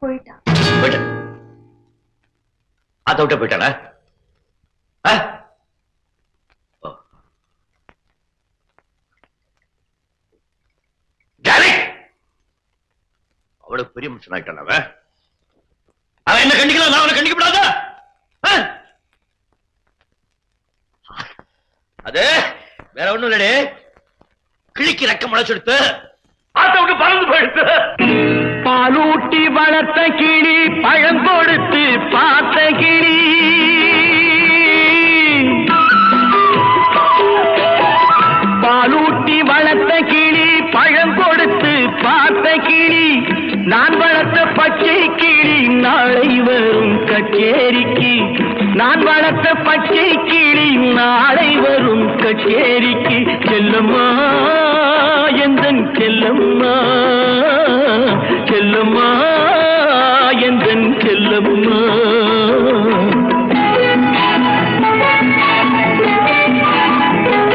போயிட்டான். அத விட்ட போயிட்டானா? அவ்வளவு பெரிய மனுஷன் ஆயிட்டான் அவன் என்ன கண்டிக்கலாம், நான் அவனை கண்டிக்கப்படாத. அது வேற ஒண்ணும் இல்லடே, கிழிக்கு ரெக்க முளைச்செடுத்து ஆத்த விட்டு பறந்து போயிடுத்து. பாலூட்டி வளர்த்த கிளி பழம் கொடுத்து பார்த்த கிளி, பாலூட்டி வளர்த்த கிளி பழம் கொடுத்து பார்த்த கிளி, நான் வளர்த்த பச்சை கிளி நாளை வரும் கச்சேரிக்கு, நான் வளர்த்த பச்சை கிளி நாளை வரும் கச்சேரிக்கு. செல்லம்மா எந்தன் செல்லம்மா, செல்லம்மா எந்தன் செல்லம்மா.